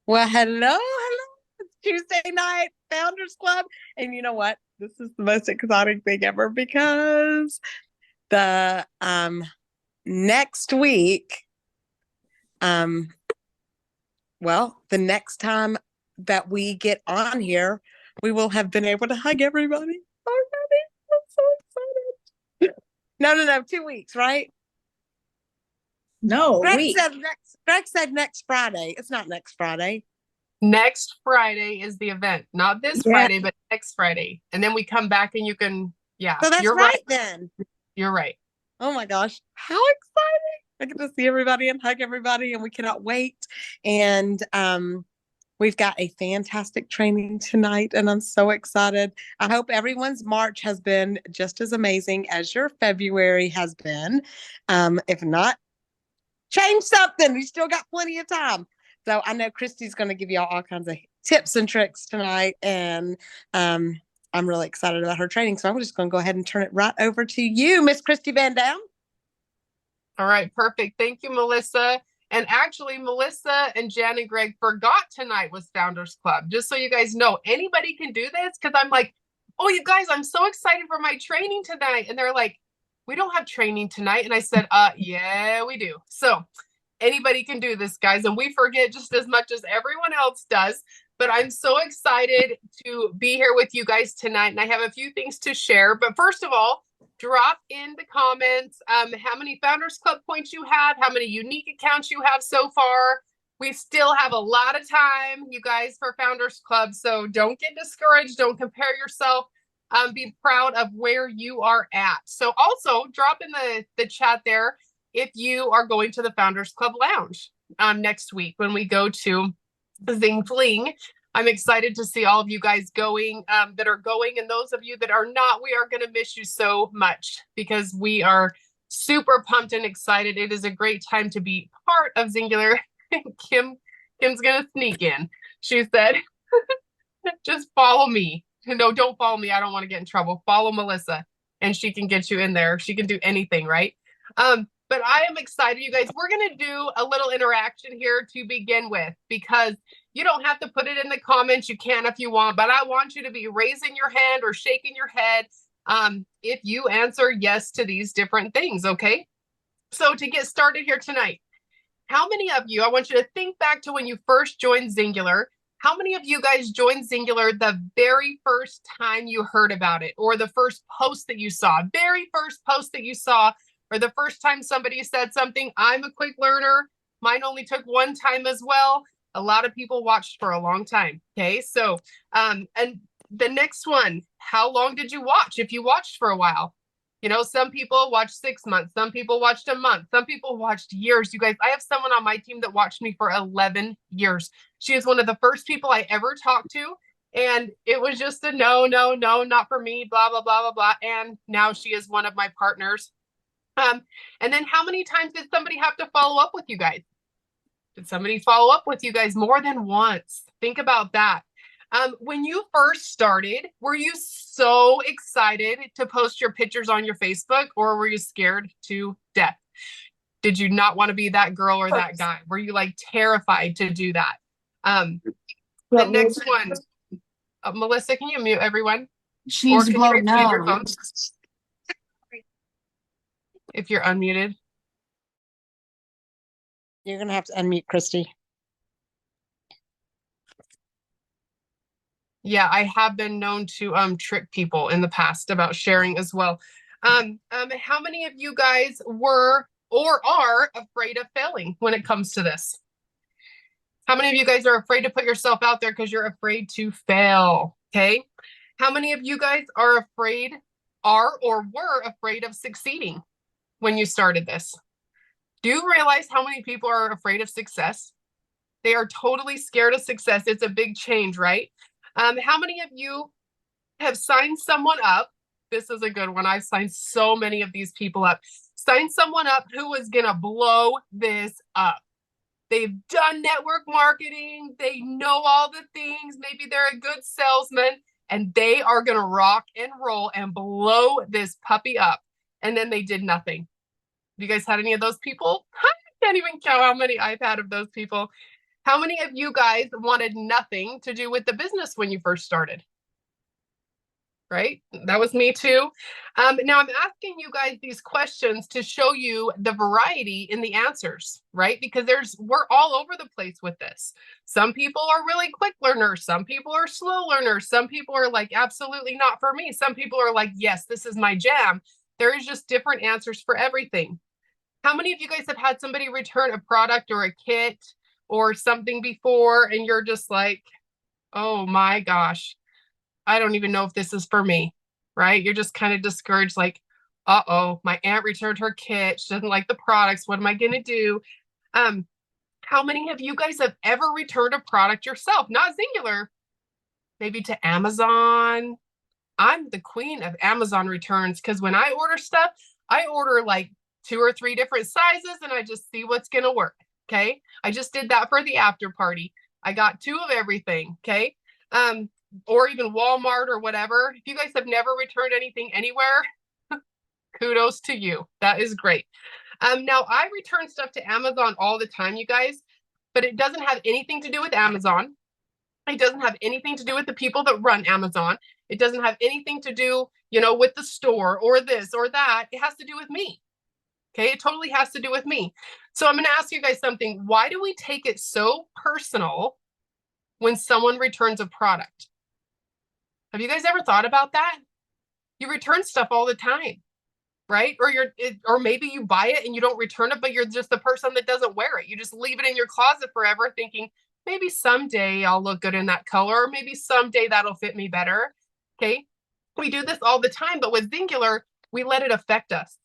Well, hello. It's Tuesday night Founders Club. And you know what? This is the most exciting thing ever because the next week, um, the next time that we get on here, we will have been able to hug everybody already. I'm so excited. No, 2 weeks, right? No, Greg week. said next Friday. It's not next Friday. Next Friday is the event, not this Yeah. Friday, but next Friday. And then we come back and you can, yeah, So that's you're right right. then. You're right. Oh my gosh, how exciting! I get to see everybody and hug everybody, and we cannot wait. And we've got a fantastic training tonight, and I'm so excited. I hope everyone's March has been just as amazing as your February has been. If not, change something. We still got plenty of time. So I know Kristi's going to give you all kinds of tips and tricks tonight, and I'm really excited about her training. So I'm just going to go ahead and turn it right over to you, Miss Kristi Van Dam. All right, perfect. Thank you, Melissa. And actually, Melissa and Jan and Greg forgot tonight was Founders Club. Just so you guys know, anybody can do this because I'm like, oh, you guys, I'm so excited for my training tonight. And they're like, we don't have training tonight. And I said, yeah, we do. So anybody can do this, guys. And we forget just as much as everyone else does. But I'm so excited to be here with you guys tonight. And I have a few things to share. But first of all, drop in the comments how many Founders Club points you have, how many unique accounts you have so far. We still have a lot of time, you guys, for Founders Club. So don't get discouraged. Don't compare yourself. Be proud of where you are at. So also drop in the chat there if you are going to the Founders Club Lounge next week when we go to Zing Fling. I'm excited to see all of you guys going that are going, and those of you that are not, we are going to miss you so much because we are super pumped and excited. It is a great time to be part of Zingular. Kim's going to sneak in. She said, just follow me. No, don't follow me. I don't want to get in trouble. Follow Melissa and she can get you in there. She can do anything, right? But I am excited, you guys. We're going to do a little interaction here to begin with because you don't have to put it in the comments. You can if you want, but I want you to be raising your hand or shaking your head if you answer yes to these different things, okay? So to get started here tonight, how many of you, I want you to think back to when you first joined Zingular. How many of you guys joined Zingular the very first time you heard about it, or the first post that you saw, very first post that you saw, or the first time somebody said something? I'm a quick learner. Mine only took one time as well. A lot of people watched for a long time. Okay, so and the next one, how long did you watch? If you watched for a while, you know, some people watched 6 months, some people watched a month, some people watched years. You guys, I have someone on my team that watched me for 11 years. She is one of the first people I ever talked to. And it was just a no, not for me, blah, blah, blah, blah, blah. And now she is one of my partners. And then how many times did somebody have to follow up with you guys? Did somebody follow up with you guys more than once? Think about that. When you first started, were you so excited to post your pictures on your Facebook, or were you scared to death? Did you not want to be that girl or that guy? Were you like terrified to do that? The next one, Melissa, can you mute everyone? She's blown your no. phone if you're unmuted? You're going to have to unmute Kristi. Yeah, I have been known to trick people in the past about sharing as well. How many of you guys were or are afraid of failing when it comes to this? How many of you guys are afraid to put yourself out there because you're afraid to fail? Okay. How many of you guys are or were afraid of succeeding when you started this? Do you realize how many people are afraid of success? They are totally scared of success. It's a big change, right? How many of you have signed someone up? This is a good one. I've signed so many of these people up. Signed someone up who was going to blow this up. They've done network marketing. They know all the things. Maybe they're a good salesman, and they are going to rock and roll and blow this puppy up. And then they did nothing. Have you guys had any of those people? I can't even count how many I've had of those people. How many of you guys wanted nothing to do with the business when you first started? Right? That was me too. Now I'm asking you guys these questions to show you the variety in the answers, right? Because we're all over the place with this. Some people are really quick learners. Some people are slow learners. Some people are like, absolutely not for me. Some people are like, yes, this is my jam. There is just different answers for everything. How many of you guys have had somebody return a product or a kit or something before, and you're just like, oh my gosh, I don't even know if this is for me, right? You're just kind of discouraged, like, uh-oh, my aunt returned her kit. She doesn't like the products. What am I going to do? Um, how many of you guys have ever returned a product yourself? Not singular, maybe to Amazon. I'm the queen of Amazon returns because when I order stuff, I order like 2 or 3 different sizes and I just see what's going to work. Okay. I just did that for the after party. I got 2 of everything. Okay. Or even Walmart or whatever. If you guys have never returned anything anywhere, kudos to you. That is great. Now I return stuff to Amazon all the time, you guys, but it doesn't have anything to do with Amazon. It doesn't have anything to do with the people that run Amazon. It doesn't have anything to do, with the store or this or that. It has to do with me. Okay. It totally has to do with me. So I'm going to ask you guys something. Why do we take it so personal when someone returns a product? Have you guys ever thought about that? You return stuff all the time, right? Or maybe you buy it and you don't return it, but you're just the person that doesn't wear it. You just leave it in your closet forever thinking, maybe someday I'll look good in that color, or maybe someday that'll fit me better. Okay. We do this all the time, but with Singular, we let it affect us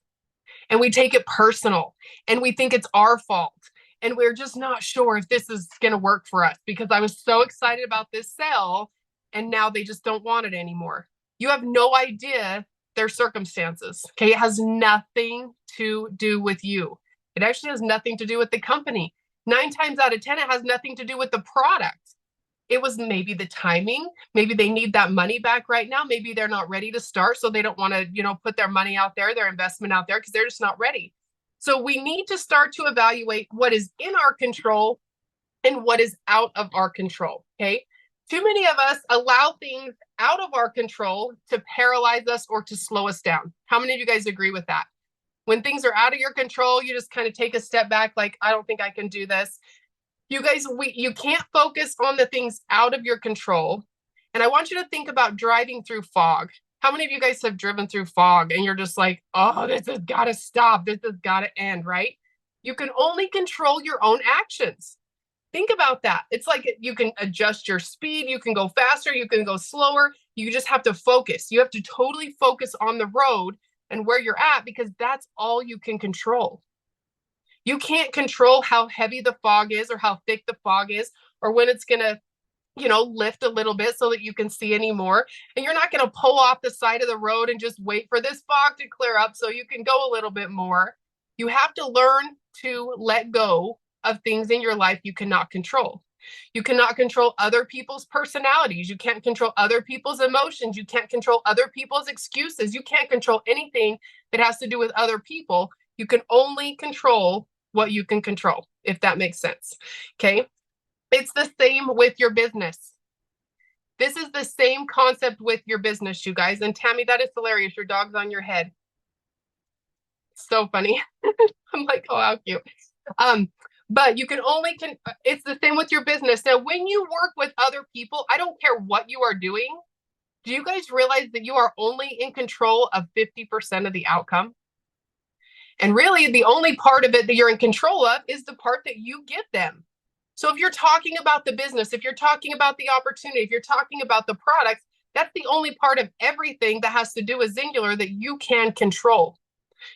and we take it personal and we think it's our fault. And we're just not sure if this is going to work for us because I was so excited about this sale and now they just don't want it anymore. You have no idea their circumstances. Okay. It has nothing to do with you. It actually has nothing to do with the company. 9 times out of 10, it has nothing to do with the product. It was maybe the timing. Maybe they need that money back right now. Maybe they're not ready to start. So they don't want to, put their money out there, their investment out there, because they're just not ready. So we need to start to evaluate what is in our control and what is out of our control. Okay. Too many of us allow things out of our control to paralyze us or to slow us down. How many of you guys agree with that? When things are out of your control, you just kind of take a step back, like, I don't think I can do this. You guys, you can't focus on the things out of your control. And I want you to think about driving through fog. How many of you guys have driven through fog and you're just like, oh, this has got to stop. This has got to end, right? You can only control your own actions. Think about that. It's like you can adjust your speed. You can go faster. You can go slower. You just have to focus. You have to totally focus on the road and where you're at because that's all you can control. You can't control how heavy the fog is or how thick the fog is or when it's going to, lift a little bit so that you can see anymore. And you're not going to pull off the side of the road and just wait for this fog to clear up so you can go a little bit more. You have to learn to let go of things in your life you cannot control. You cannot control other people's personalities. You can't control other people's emotions. You can't control other people's excuses. You can't control anything that has to do with other people. You can only control what you can control, if that makes sense. Okay. It's the same with your business. This is the same concept with your business, you guys. And Tammy, that is hilarious. Your dog's on your head. So funny. I'm like, oh, how cute. But you can only it's the same with your business. Now, when you work with other people, I don't care what you are doing. Do you guys realize that you are only in control of 50% of the outcome? And really, the only part of it that you're in control of is the part that you give them. So if you're talking about the business, if you're talking about the opportunity, if you're talking about the products, that's the only part of everything that has to do with Singular that you can control.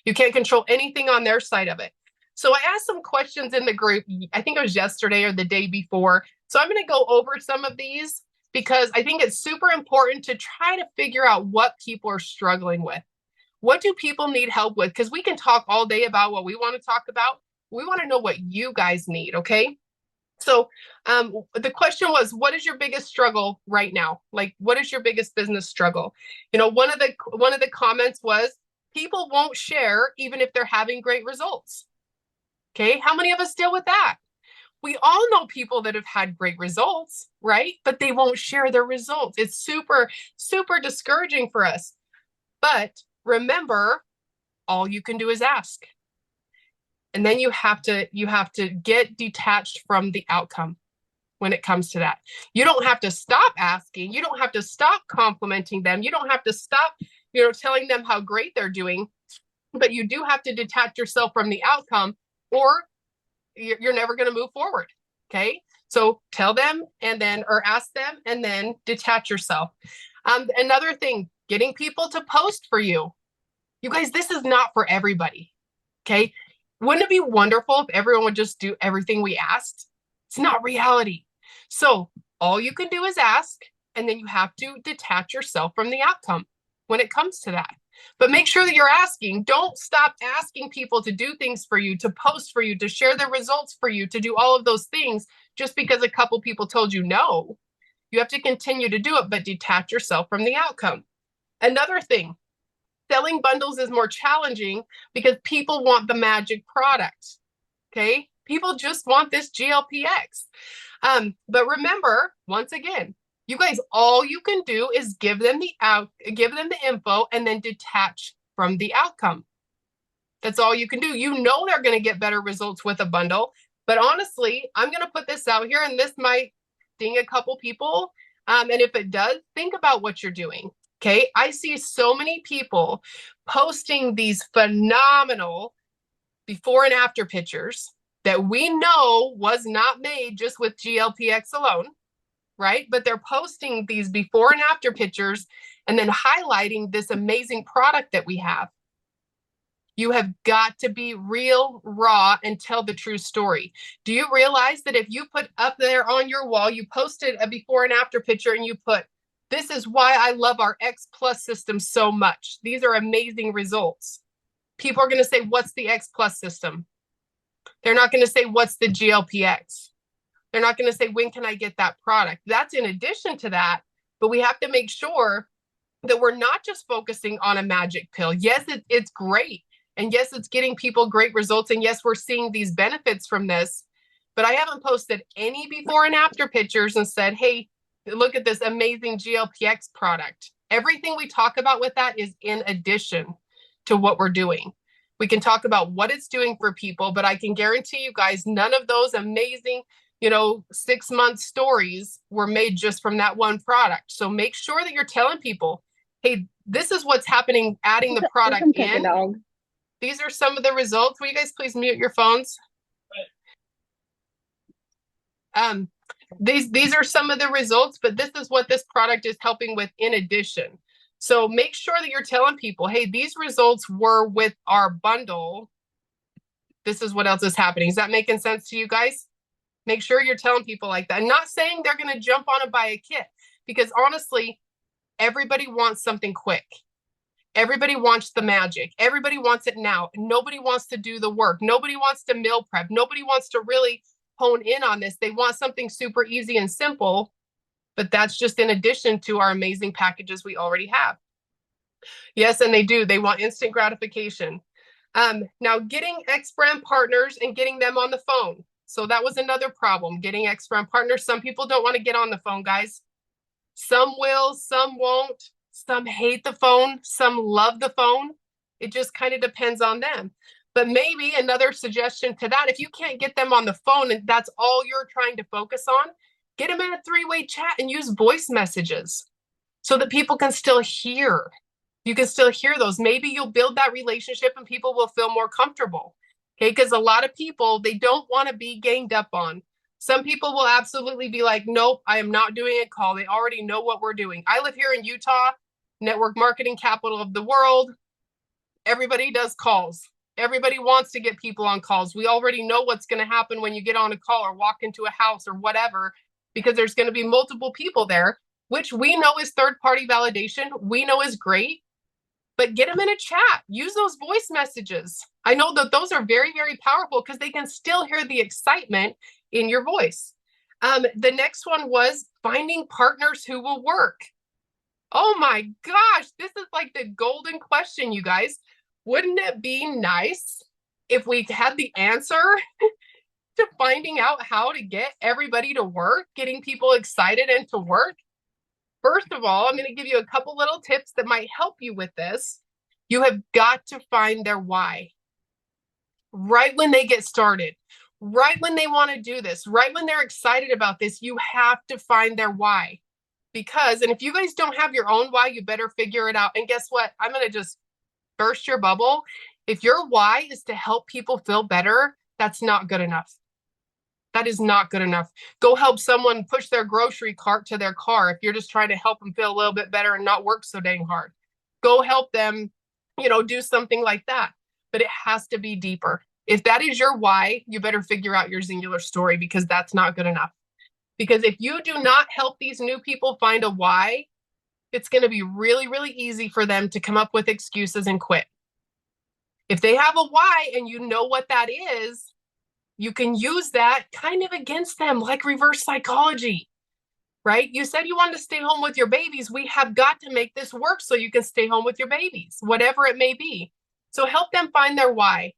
You can't control anything on their side of it. So I asked some questions in the group. I think it was yesterday or the day before. So I'm going to go over some of these because I think it's super important to try to figure out what people are struggling with. What do people need help with? Because we can talk all day about what we want to talk about. We want to know what you guys need, okay? So the question was, what is your biggest struggle right now? Like, what is your biggest business struggle? One of the comments was, people won't share even if they're having great results. Okay, how many of us deal with that? We all know people that have had great results, right? But they won't share their results. It's super, super discouraging for us. But remember, all you can do is ask. And then you have to get detached from the outcome when it comes to that. You don't have to stop asking. You don't have to stop complimenting them. You don't have to stop, telling them how great they're doing, but you do have to detach yourself from the outcome, or you're never going to move forward. Okay. So tell them or ask them and then detach yourself. Another thing, getting people to post for you. You guys, this is not for everybody. Okay. Wouldn't it be wonderful if everyone would just do everything we asked? It's not reality. So all you can do is ask, and then you have to detach yourself from the outcome when it comes to that. But make sure that you're asking. Don't stop asking people to do things for you, to post for you, to share their results for you, to do all of those things just because a couple people told you no. You have to continue to do it, but detach yourself from the outcome. Another thing, selling bundles is more challenging because people want the magic product. Okay. People just want this GLPX. But remember, once again, you guys, all you can do is give them the info and then detach from the outcome. That's all you can do. You know they're going to get better results with a bundle. But honestly, I'm going to put this out here, and this might sting a couple people. And if it does, think about what you're doing. Okay. I see so many people posting these phenomenal before and after pictures that we know was not made just with GLPX alone, right? But they're posting these before and after pictures and then highlighting this amazing product that we have. You have got to be real, raw, and tell the true story. Do you realize that if you put up there on your wall, you posted a before and after picture and you put, this is why I love our X Plus system so much. These are amazing results. People are going to say, what's the X Plus system? They're not going to say, what's the GLPX? They're not going to say, when can I get that product? That's in addition to that, but we have to make sure that we're not just focusing on a magic pill. Yes, it's great. And yes, it's getting people great results. And yes, we're seeing these benefits from this, but I haven't posted any before and after pictures and said, hey, look at this amazing GLPX product. Everything we talk about with that is in addition to what we're doing. We can talk about what it's doing for people, but I can guarantee you guys, none of those amazing, 6-month stories were made just from that one product. So make sure that you're telling people, hey, this is what's happening, adding the product in. These are some of the results. Will you guys please mute your phones? These are some of the results, but this is what this product is helping with in addition. So make sure that you're telling people, hey, these results were with our bundle. This is what else is happening. Is that making sense to you guys? Make sure you're telling people like that. I'm not saying they're going to jump on and buy a kit, because honestly, everybody wants something quick. Everybody wants the magic. Everybody wants it now. Nobody wants to do the work. Nobody wants to meal prep. Nobody wants to really hone in on this. They want something super easy and simple, but that's just in addition to our amazing packages we already have. Yes, and they do. They want instant gratification. Now, getting X-Brand partners and getting them on the phone. So that was another problem, getting X-Brand partners. Some people don't want to get on the phone, guys. Some will, some won't. Some hate the phone. Some love the phone. It just kind of depends on them. But maybe another suggestion to that, if you can't get them on the phone and that's all you're trying to focus on, get them in a 3-way chat and use voice messages so that people can still hear. You can still hear those. Maybe you'll build that relationship and people will feel more comfortable. Okay, because a lot of people, they don't want to be ganged up on. Some people will absolutely be like, nope, I am not doing a call. They already know what we're doing. I live here in Utah, network marketing capital of the world. Everybody does calls. Everybody wants to get people on calls. We already know what's going to happen when you get on a call or walk into a house or whatever, because there's going to be multiple people there, which we know is third-party validation. We know is great, but get them in a chat. Use those voice messages. I know that those are very, very powerful because they can still hear the excitement in your voice. The next one was finding partners who will work. Oh my gosh, this is like the golden question, you guys. Wouldn't it be nice if we had the answer to finding out how to get everybody to work, getting people excited and to work, first of all, I'm going to give you a couple little tips that might help you with this. You have got to find their why. Right when they get started, right when they want to do this, right when they're excited about this, you have to find their why. Because, and if you guys don't have your own why, you better figure it out. And guess what? I'm going to just burst your bubble. If your why is to help people feel better, that's not good enough. That is not good enough. Go help someone push their grocery cart to their car if you're just trying to help them feel a little bit better and not work so dang hard. Go help them, do something like that. But it has to be deeper. If that is your why, you better figure out your singular story, because that's not good enough. Because if you do not help these new people find a why, it's going to be really, really easy for them to come up with excuses and quit. If they have a why and you know what that is, you can use that kind of against them, like reverse psychology, right? You said you wanted to stay home with your babies. We have got to make this work so you can stay home with your babies, whatever it may be. So help them find their why,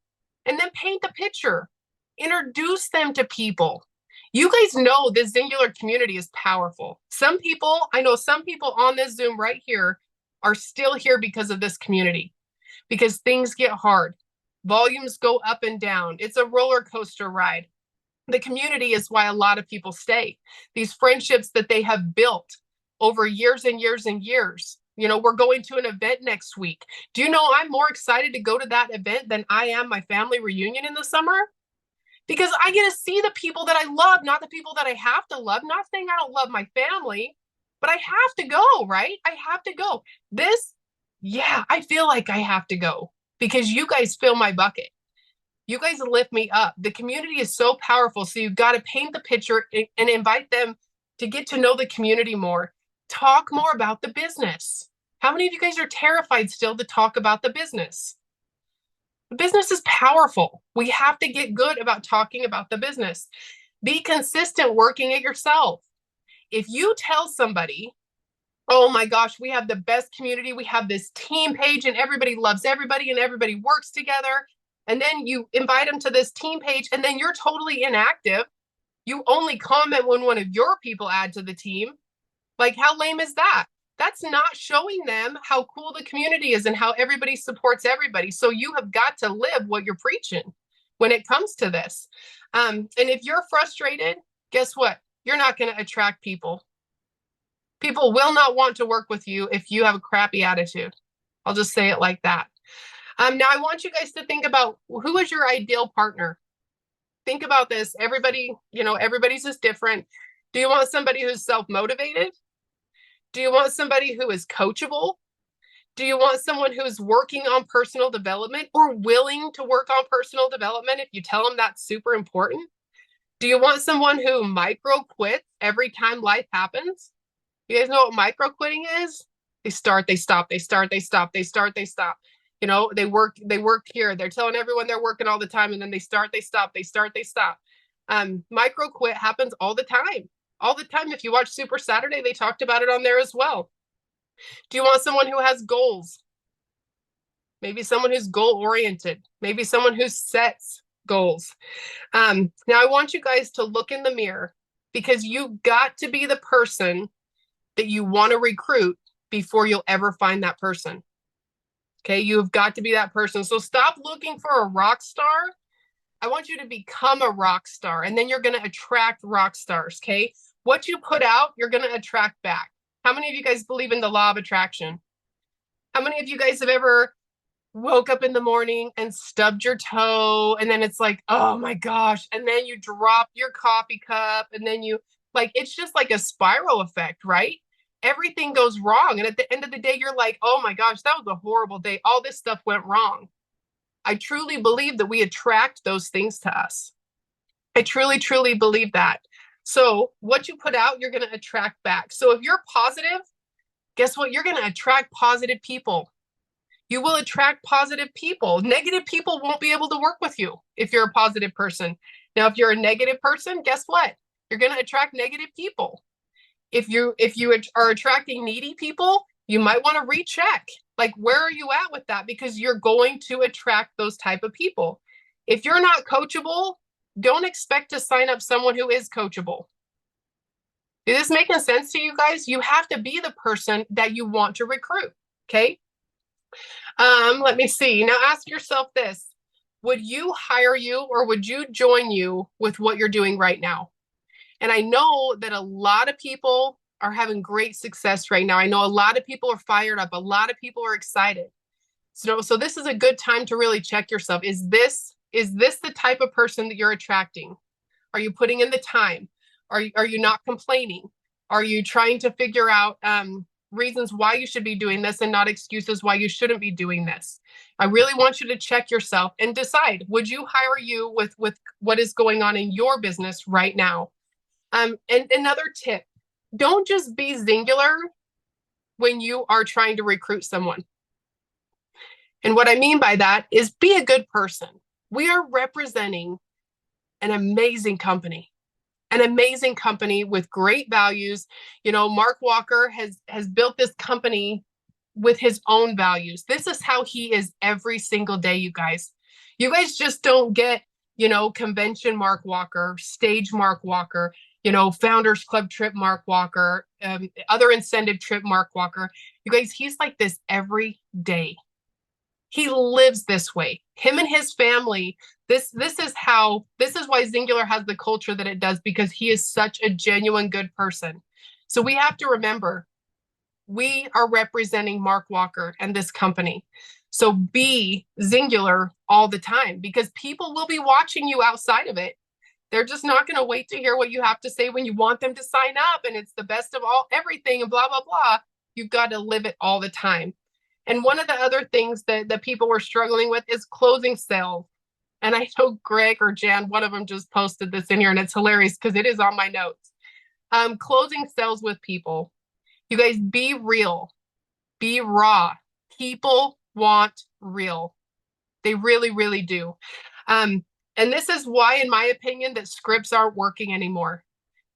and then paint the picture. Introduce them to people. You guys know this singular community is powerful. I know some people on this Zoom right here are still here because of this community, because things get hard. Volumes go up and down. It's a roller coaster ride. The community is why a lot of people stay. These friendships that they have built over years and years and years. We're going to an event next week. Do you know I'm more excited to go to that event than I am my family reunion in the summer? Because I get to see the people that I love, not the people that I have to love. Not saying I don't love my family, but I have to go, right? I have to go. I feel like I have to go because you guys fill my bucket. You guys lift me up. The community is so powerful. So you've got to paint the picture and invite them to get to know the community more. Talk more about the business. How many of you guys are terrified still to talk about the business? The business is powerful. We have to get good about talking about the business. Be consistent working it yourself. If you tell somebody, oh my gosh, we have the best community, we have this team page and everybody loves everybody and everybody works together, and then you invite them to this team page and then you're totally inactive, you only comment when one of your people add to the team, like how lame is that? That's not showing them how cool the community is and how everybody supports everybody. So you have got to live what you're preaching when it comes to this. And if you're frustrated, guess what? You're not going to attract people. People will not want to work with you if you have a crappy attitude. I'll just say it like that. Now I want you guys to think about, who is your ideal partner? Think about this. Everybody, everybody's just different. Do you want somebody who's self-motivated? Do you want somebody who is coachable? Do you want someone who's working on personal development or willing to work on personal development if you tell them that's super important? Do you want someone who micro quits every time life happens? You guys know what micro quitting is? They start, they stop, they start, they stop, they start, they stop. They work here. They're telling everyone they're working all the time, and then they start, they stop, they start, they stop. Micro quit happens all the time. All the time. If you watch Super Saturday, they talked about it on there as well. Do you want someone who has goals? Maybe someone who's goal oriented. Maybe someone who sets goals. Now I want you guys to look in the mirror, because you've got to be the person that you want to recruit before you'll ever find that person. Okay, you've got to be that person. So stop looking for a rock star. I want you to become a rock star, and then you're going to attract rock stars. Okay, what you put out, you're going to attract back. How many of you guys believe in the law of attraction? How many of you guys have ever woke up in the morning and stubbed your toe, and then it's like, oh my gosh, and then you drop your coffee cup, and then it's just like a spiral effect, right? Everything goes wrong, and at the end of the day, you're like, oh my gosh, that was a horrible day. All this stuff went wrong. I truly believe that we attract those things to us. I truly, truly believe that. So what you put out, you're going to attract back. So if you're positive, guess what? You're going to attract positive people. You will attract positive people. Negative people won't be able to work with you if you're a positive person. Now, if you're a negative person, guess what? You're going to attract negative people. If you are attracting needy people, you might want to recheck. Like, where are you at with that? Because you're going to attract those type of people. If you're not coachable, don't expect to sign up someone who is coachable. Is this making sense to you guys? You have to be the person that you want to recruit. Okay. Let me see. Now ask yourself this. Would you hire you or would you join you with what you're doing right now? And I know that a lot of people are having great success right now. I know a lot of people are fired up. A lot of people are excited. So this is a good time to really check yourself. Is this the type of person that you're attracting? Are you putting in the time? Are you not complaining? Are you trying to figure out reasons why you should be doing this and not excuses why you shouldn't be doing this? I really want you to check yourself and decide, would you hire you with what is going on in your business right now? And another tip, don't just be singular when you are trying to recruit someone. And what I mean by that is be a good person. We are representing an amazing company with great values. You know, Mark Walker has built this company with his own values. This is how he is every single day, you guys. You guys just don't get, convention Mark Walker, stage Mark Walker, Founders Club trip Mark Walker, other incentive trip Mark Walker. You guys, he's like this every day. He lives this way. Him and his family, this is why Singular has the culture that it does, because he is such a genuine good person. So we have to remember, we are representing Mark Walker and this company. So be singular all the time, because people will be watching you outside of it. They're just not going to wait to hear what you have to say when you want them to sign up and it's the best of everything and blah, blah, blah. You've got to live it all the time. And one of the other things that people were struggling with is closing sales. And I know Greg or Jan, one of them just posted this in here, and it's hilarious because it is on my notes. Closing sales with people. You guys, be real, be raw. People want real. They really, really do. And this is why, in my opinion, that scripts aren't working anymore.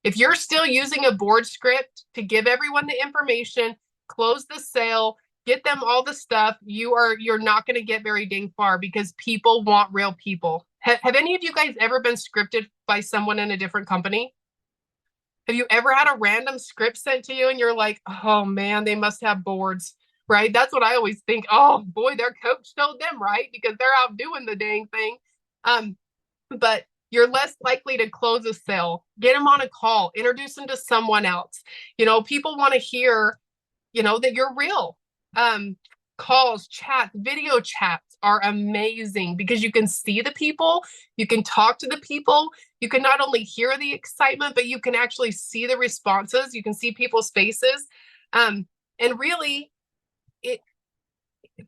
If you're still using a board script to give everyone the information, close the sale, get them all the stuff, you're not going to get very dang far, because people want real people. Have any of you guys ever been scripted by someone in a different company? Have you ever had a random script sent to you and you're like, oh man, they must have boards, right? That's what I always think. Oh boy, their coach told them, right? Because they're out doing the dang thing. But you're less likely to close a sale. Get them on a call, introduce them to someone else. People want to hear, that you're real. Calls, chats, video chats are amazing because you can see the people, you can talk to the people, you can not only hear the excitement, but you can actually see the responses, you can see people's faces. And really,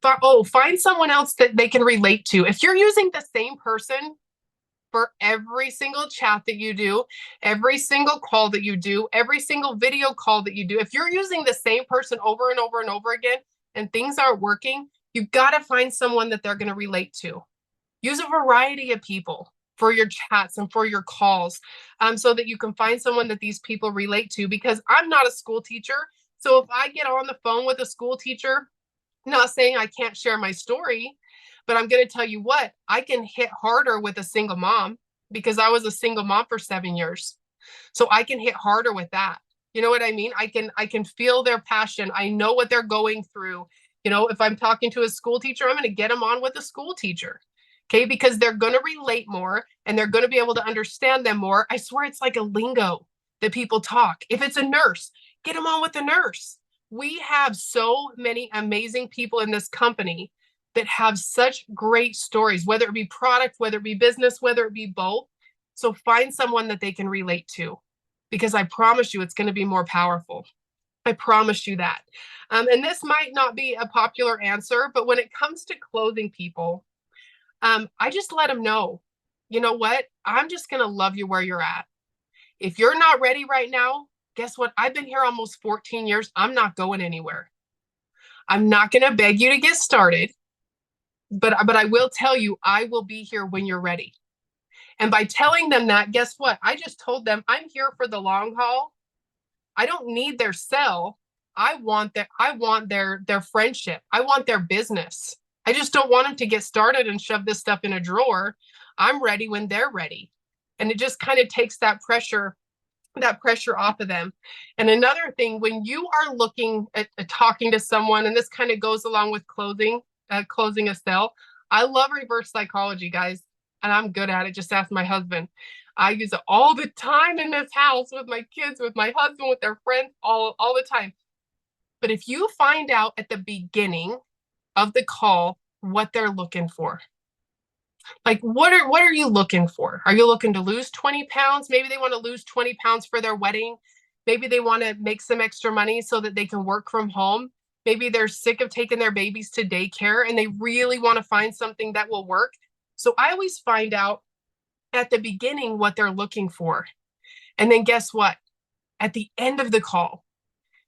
find someone else that they can relate to. If you're using the same person for every single chat that you do, every single call that you do, every single video call that you do, if you're using the same person over and over and over again and things aren't working, you've got to find someone that they're going to relate to. Use a variety of people for your chats and for your calls, so that you can find someone that these people relate to, because I'm not a school teacher. So if I get on the phone with a school teacher, not saying I can't share my story, but I'm going to tell you what, I can hit harder with a single mom because I was a single mom for 7 years. So I can hit harder with that. You know what I mean? I can feel their passion. I know what they're going through. If I'm talking to a school teacher, I'm going to get them on with a school teacher. Okay. Because they're going to relate more and they're going to be able to understand them more. I swear it's like a lingo that people talk. If it's a nurse, get them on with the nurse. We have so many amazing people in this company that have such great stories, whether it be product, whether it be business, whether it be both. So find someone that they can relate to, because I promise you it's going to be more powerful. I promise you that. And this might not be a popular answer, but when it comes to closing people, I just let them know, you know what? I'm just going to love you where you're at. If you're not ready right now, guess what? I've been here almost 14 years. I'm not going anywhere. I'm not going to beg you to get started. But I will tell you, I will be here when you're ready. And by telling them that, guess what? I just told them I'm here for the long haul. I don't need their sell. I want their friendship. I want their business. I just don't want them to get started and shove this stuff in a drawer. I'm ready when they're ready. And it just kind of takes that pressure off of them. And another thing, when you are looking at talking to someone, and this kind of goes along with closing a sale, I love reverse psychology, guys, and I'm good at it. Just ask my husband. I use it all the time in this house with my kids, with my husband, with their friends, all the time. But if you find out at the beginning of the call what they're looking for, like what are you looking for? Are you looking to lose 20 pounds? Maybe they want to lose 20 pounds for their wedding. Maybe they want to make some extra money so that they can work from home. Maybe they're sick of taking their babies to daycare and they really want to find something that will work. So I always find out at the beginning what they're looking for. And then guess what? At the end of the call,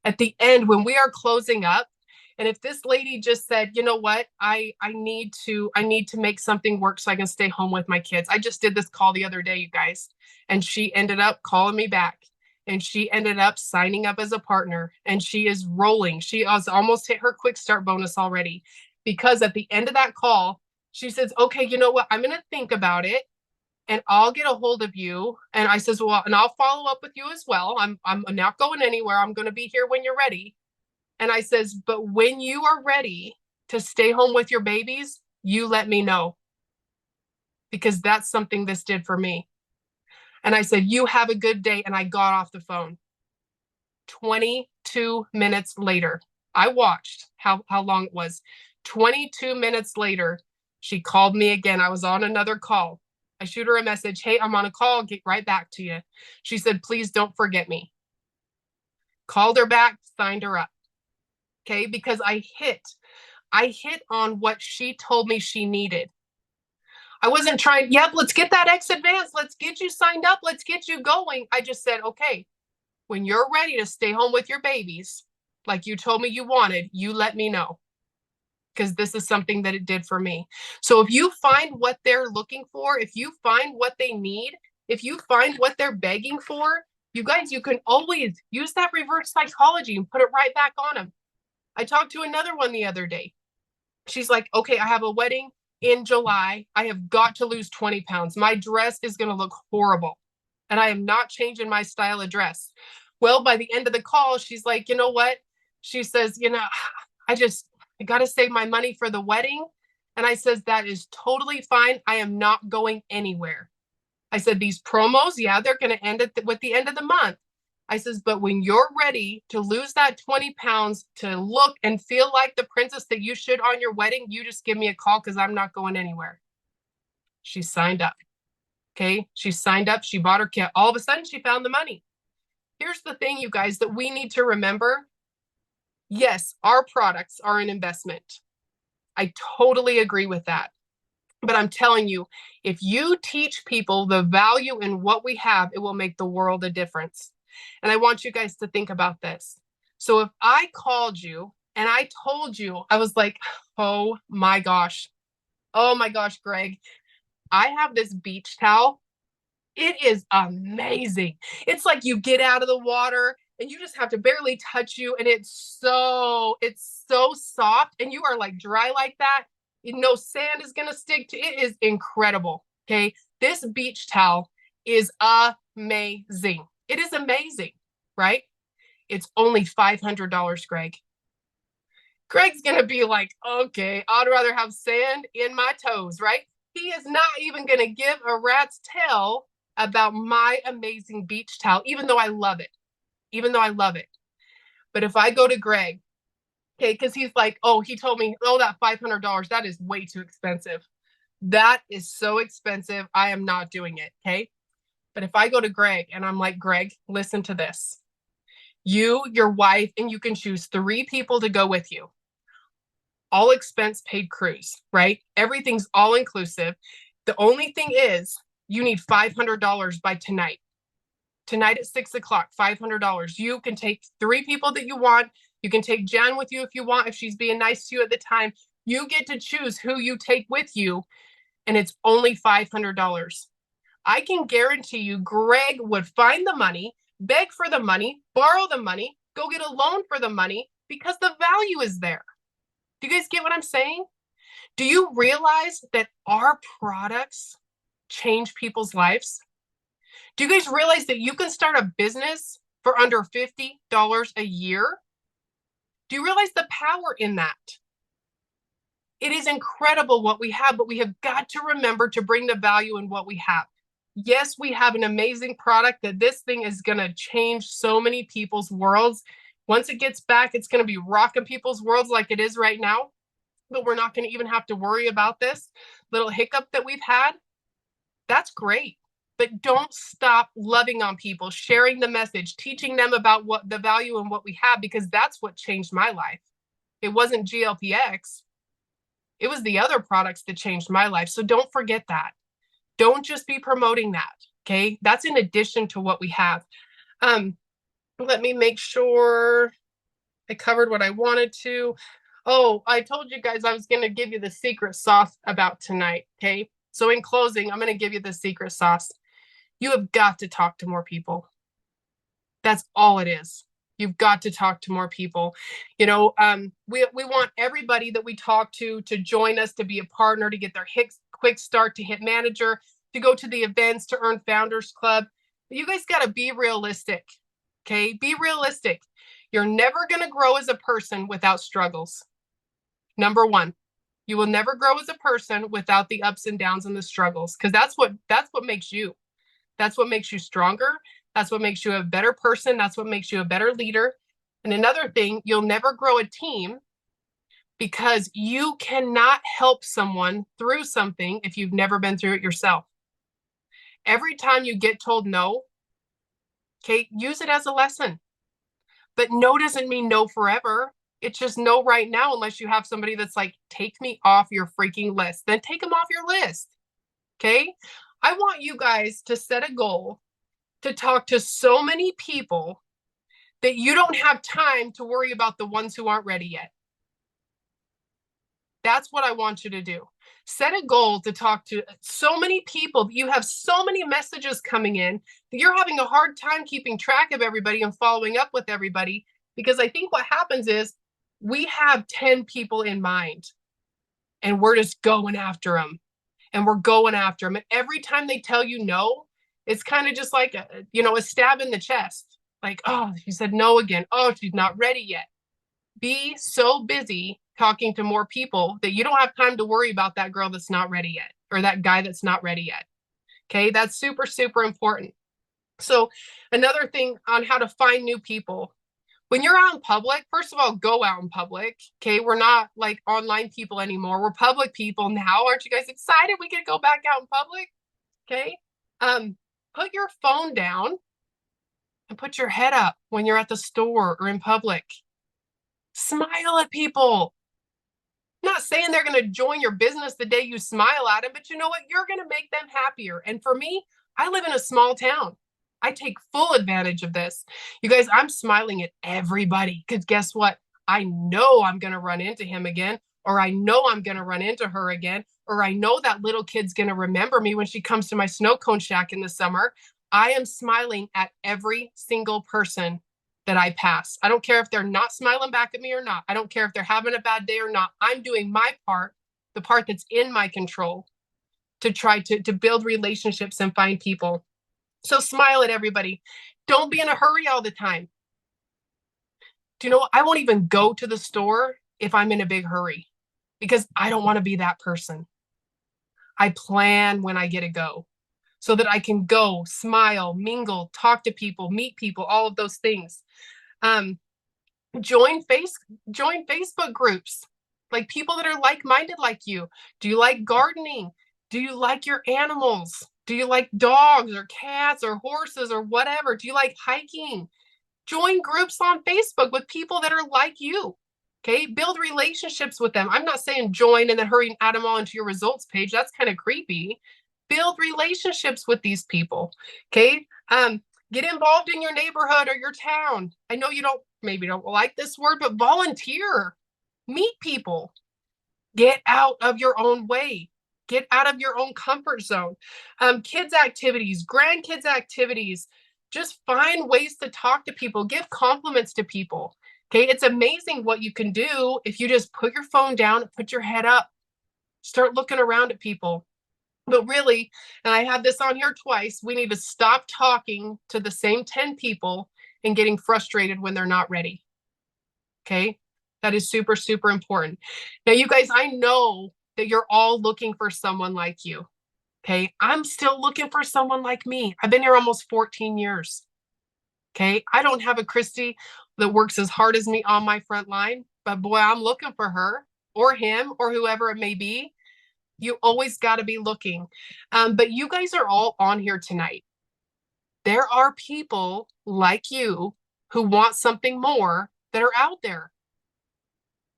at the end, when we are closing up, and if this lady just said, you know what, I need to make something work so I can stay home with my kids. I just did this call the other day, you guys, and she ended up calling me back and she ended up signing up as a partner and she is rolling. She has almost hit her quick start bonus already because at the end of that call, she says, okay, you know what, I'm going to think about it and I'll get a hold of you. And I says, well, and I'll follow up with you as well. I'm not going anywhere. I'm going to be here when you're ready. And I says, but when you are ready to stay home with your babies, you let me know. Because that's something this did for me. And I said, you have a good day. And I got off the phone. 22 minutes later, I watched how long it was. 22 minutes later, she called me again. I was on another call. I shoot her a message. Hey, I'm on a call. Get right back to you. She said, please don't forget me. Called her back, signed her up. Okay, because I hit on what she told me she needed. I wasn't trying, yep, let's get that X advance. Let's get you signed up. Let's get you going. I just said, okay, when you're ready to stay home with your babies, like you told me you wanted, you let me know. Because this is something that it did for me. So if you find what they're looking for, if you find what they need, if you find what they're begging for, you guys, you can always use that reverse psychology and put it right back on them. I talked to another one the other day. She's like, okay, I have a wedding in July. I have got to lose 20 pounds. My dress is going to look horrible. And I am not changing my style of dress. Well, by the end of the call, she's like, you know what? She says, you know, I got to save my money for the wedding. And I says, that is totally fine. I am not going anywhere. I said, these promos, yeah, they're going to end with the end of the month. I says, but when you're ready to lose that 20 pounds to look and feel like the princess that you should on your wedding, you just give me a call because I'm not going anywhere. She signed up. Okay. She signed up. She bought her kit. All of a sudden, she found the money. Here's the thing, you guys, that we need to remember. Yes, our products are an investment. I totally agree with that. But I'm telling you, if you teach people the value in what we have, it will make the world a difference. And I want you guys to think about this. So if I called you and I told you, I was like, oh my gosh, Greg, I have this beach towel. It is amazing. It's like you get out of the water and you just have to barely touch you. And it's so soft and you are like dry like that. No sand is going to stick to it. Is incredible. Okay. This beach towel is amazing. It is amazing, right? It's only $500, Greg. Greg's going to be like, okay, I'd rather have sand in my toes, right? He is not even going to give a rat's tail about my amazing beach towel, even though I love it. But if I go to Greg, okay, because he's like, oh, he told me, oh, that $500, that is way too expensive. That is so expensive. I am not doing it, okay? But if I go to Greg and I'm like, Greg, listen to this. You, your wife, and you can choose 3 people to go with you. All expense paid cruise, right? Everything's all inclusive. The only thing is you need $500 by tonight. Tonight at 6:00, $500. You can take 3 people that you want. You can take Jan with you if you want, if she's being nice to you at the time. You get to choose who you take with you, and it's only $500. I can guarantee you Greg would find the money, beg for the money, borrow the money, go get a loan for the money because the value is there. Do you guys get what I'm saying? Do you realize that our products change people's lives? Do you guys realize that you can start a business for under $50 a year? Do you realize the power in that? It is incredible what we have, but we have got to remember to bring the value in what we have. Yes, we have an amazing product that this thing is going to change so many people's worlds. Once it gets back, it's going to be rocking people's worlds like it is right now. But we're not going to even have to worry about this little hiccup that we've had. That's great. But don't stop loving on people, sharing the message, teaching them about what the value and what we have, because that's what changed my life. It wasn't GLPX. It was the other products that changed my life. So don't forget that. Don't just be promoting that. Okay. That's in addition to what we have. Let me make sure I covered what I wanted to. Oh, I told you guys I was going to give you the secret sauce about tonight. Okay. So in closing, I'm going to give you the secret sauce. You have got to talk to more people. That's all it is. You've got to talk to more people. We want everybody that we talk to join us, to be a partner, to get their quick start to hit manager, to go to the events, to earn Founders Club. But you guys got to be realistic. Okay. Be realistic. You're never going to grow as a person without struggles. Number one, you will never grow as a person without the ups and downs and the struggles, because that's what makes you. That's what makes you stronger. That's what makes you a better person. That's what makes you a better leader. And another thing, you'll never grow a team because you cannot help someone through something if you've never been through it yourself. Every time you get told no, okay, use it as a lesson. But no doesn't mean no forever. It's just no right now, unless you have somebody that's like, take me off your freaking list. Then take them off your list. Okay? I want you guys to set a goal to talk to so many people that you don't have time to worry about the ones who aren't ready yet. That's what I want you to do. Set a goal to talk to so many people. You have so many messages coming in that you're having a hard time keeping track of everybody and following up with everybody. Because I think what happens is we have 10 people in mind and we're just going after them. And we're going after them. And every time they tell you no, it's kind of just like a stab in the chest. Like, oh, she said no again. Oh, she's not ready yet. Be so busy talking to more people that you don't have time to worry about that girl that's not ready yet, or that guy that's not ready yet. Okay, that's super, super important. So another thing on how to find new people. When you're out in public, first of all, go out in public. Okay, we're not like online people anymore. We're public people now. Aren't you guys excited? We can go back out in public. Okay. Put your phone down and put your head up when you're at the store or in public. Smile at people. I'm not saying they're going to join your business the day you smile at them, but you know what? You're going to make them happier. And for me, I live in a small town. I take full advantage of this. You guys, I'm smiling at everybody because guess what? I know I'm going to run into him again, or I know I'm going to run into her again, or I know that little kid's going to remember me when she comes to my snow cone shack in the summer. I am smiling at every single person that I pass. I don't care if they're not smiling back at me or not. I don't care if they're having a bad day or not. I'm doing my part, the part that's in my control, to try to build relationships and find people. So smile at everybody. Don't be in a hurry all the time. Do you know what? I won't even go to the store if I'm in a big hurry because I don't want to be that person. I plan when I get to go so that I can go, smile, mingle, talk to people, meet people, all of those things. Join Facebook groups, like people that are like-minded like you. Do you like gardening? Do you like your animals? Do you like dogs or cats or horses or whatever? Do you like hiking? Join groups on Facebook with people that are like you. Okay, build relationships with them. I'm not saying join and then hurry and add them all into your results page. That's kind of creepy. Build relationships with these people. Okay, get involved in your neighborhood or your town. I know you maybe don't like this word, but volunteer. Meet people. Get out of your own way. Get out of your own comfort zone. Kids activities, grandkids activities. Just find ways to talk to people. Give compliments to people. Okay, it's amazing what you can do if you just put your phone down, put your head up, start looking around at people. But really, and I had this on here twice, we need to stop talking to the same 10 people and getting frustrated when they're not ready. Okay. That is super, super important. Now, you guys, I know that you're all looking for someone like you. Okay. I'm still looking for someone like me. I've been here almost 14 years. Okay. I don't have a Kristi that works as hard as me on my front line, but boy, I'm looking for her or him or whoever it may be. You always got to be looking. But you guys are all on here tonight. There are people like you who want something more that are out there.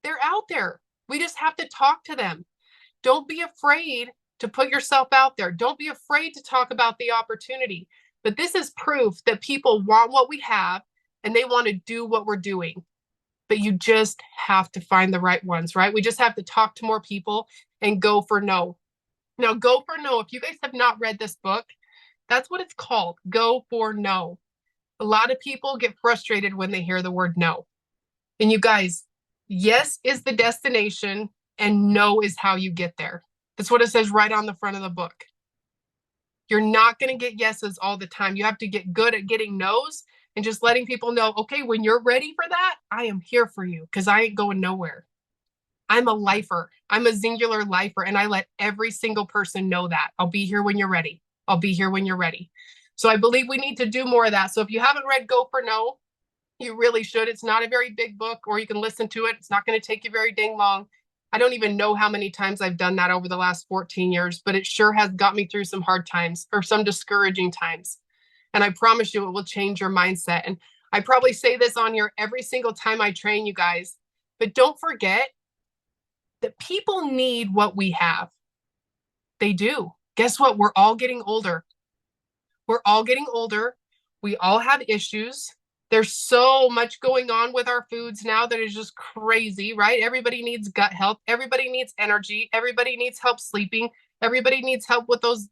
They're out there. We just have to talk to them. Don't be afraid to put yourself out there. Don't be afraid to talk about the opportunity. But this is proof that people want what we have and they want to do what we're doing. But you just have to find the right ones, right? We just have to talk to more people and go for no. Now, go for no. If you guys have not read this book, that's what it's called. Go for no. A lot of people get frustrated when they hear the word no. And you guys, yes is the destination and no is how you get there. That's what it says right on the front of the book. You're not going to get yeses all the time. You have to get good at getting no's and just letting people know, okay, when you're ready for that, I am here for you because I ain't going nowhere. I'm a lifer. I'm a singular lifer. And I let every single person know that. I'll be here when you're ready. I'll be here when you're ready. So I believe we need to do more of that. So if you haven't read Go for No, you really should. It's not a very big book, or you can listen to it. It's not going to take you very dang long. I don't even know how many times I've done that over the last 14 years, but it sure has got me through some hard times or some discouraging times. And I promise you it will change your mindset. And I probably say this on here every single time I train you guys, but don't forget that people need what we have. They do. Guess what? We're all getting older. We're all getting older. We all have issues. There's so much going on with our foods now that is just crazy, right? Everybody needs gut health. Everybody needs energy. Everybody needs help sleeping. Everybody needs help with those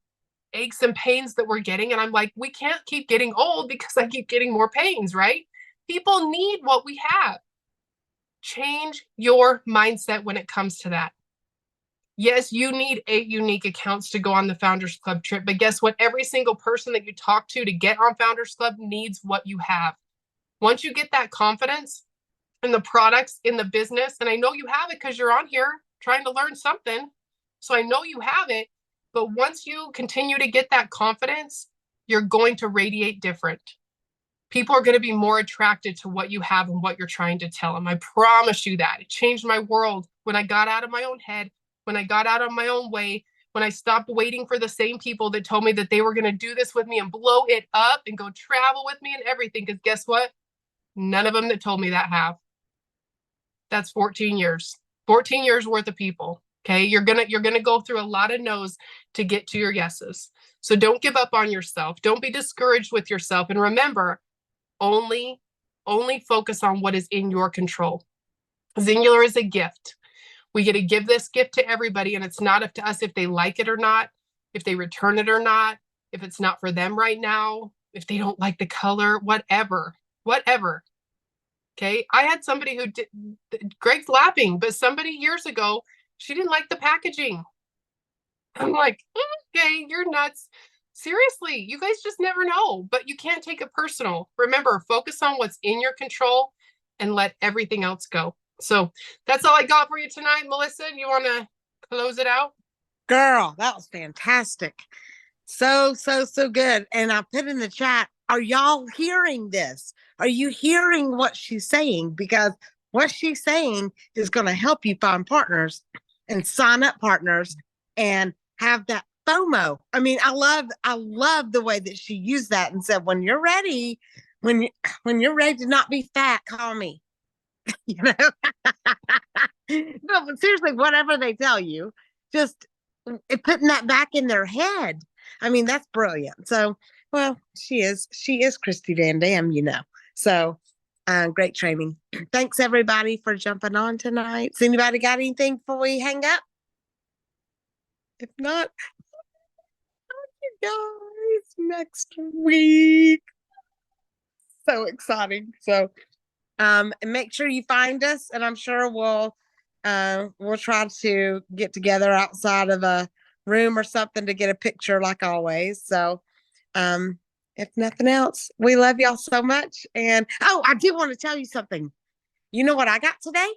aches and pains that we're getting. And I'm like, we can't keep getting old because I keep getting more pains, right? People need what we have. Change your mindset when it comes to that. Yes, you need 8 unique accounts to go on the Founders Club trip, but guess what? Every single person that you talk to get on Founders Club needs what you have. Once you get that confidence in the products, in the business, and I know you have it because you're on here trying to learn something, so I know you have it, but once you continue to get that confidence, you're going to radiate different. People are going to be more attracted to what you have and what you're trying to tell them. I promise you that. It changed my world when I got out of my own head, when I got out of my own way, when I stopped waiting for the same people that told me that they were going to do this with me and blow it up and go travel with me and everything. Because guess what? None of them that told me that have. That's 14 years. 14 years worth of people. Okay. You're gonna go through a lot of no's to get to your yeses. So don't give up on yourself. Don't be discouraged with yourself. And remember, only focus on what is in your control. Singular is a gift. We get to give this gift to everybody, and it's not up to us if they like it or not, if they return it or not, if it's not for them right now, if they don't like the color, whatever. Okay. I had somebody who did, Greg's laughing, but somebody years ago, she didn't like the packaging. I'm like, okay, you're nuts. Seriously, you guys just never know, but you can't take it personal. Remember, focus on what's in your control and let everything else go. So that's all I got for you tonight. Melissa, you want to close it out? Girl, that was fantastic. So good. And I put in the chat, are y'all hearing this? Are you hearing what she's saying? Because what she's saying is going to help you find partners and sign up partners and have that FOMO. I mean, I love the way that she used that and said, when you're ready, when you're ready to not be fat, call me. You know? No, but seriously, whatever they tell you, just putting that back in their head. I mean, that's brilliant. So, well, she is Kristi Van Dam, you know. So, great training. Thanks everybody for jumping on tonight. Has anybody got anything before we hang up? If not, you guys next week. So exciting. So, make sure you find us, and I'm sure we'll try to get together outside of a room or something to get a picture like always. So, if nothing else, we love y'all so much. And oh, I do want to tell you something. You know what I got today?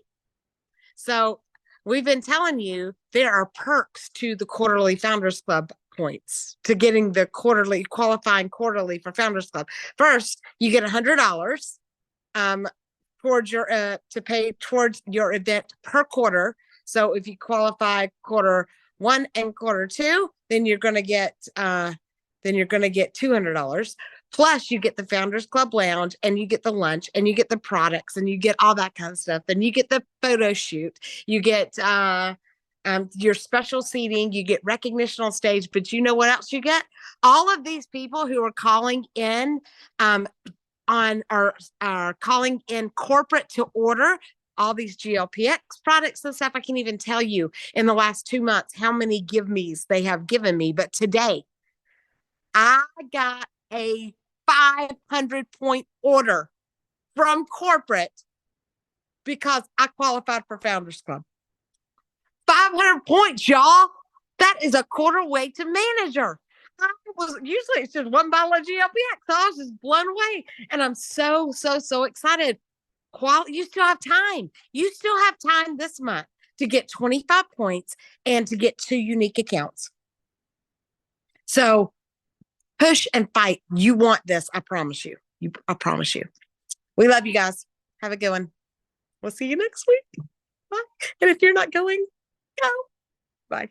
So we've been telling you there are perks to the quarterly Founders Club points to getting the quarterly qualifying quarterly for Founders Club. First, you get $100 towards your to pay towards your event per quarter. So if you qualify quarter 1 and quarter 2, then you're going to get $200. Plus, you get the Founders Club Lounge, and you get the lunch, and you get the products, and you get all that kind of stuff. Then you get the photo shoot. You get your special seating. You get recognition on stage. But you know what else you get? All of these people who are calling in are calling in corporate to order all these GLPX products and stuff. I can't even tell you in the last 2 months how many give me's they have given me. But today, I got a 500-point order from corporate because I qualified for Founders Club. 500 points, y'all. That is a quarter way to manager. Usually it's just one bottle of GLPX. So I was just blown away. And I'm so excited. You still have time. You still have time this month to get 25 points and to get 2 unique accounts. So push and fight. You want this. I promise you. I promise you. We love you guys. Have a good one. We'll see you next week. Bye. And if you're not going, go. Bye.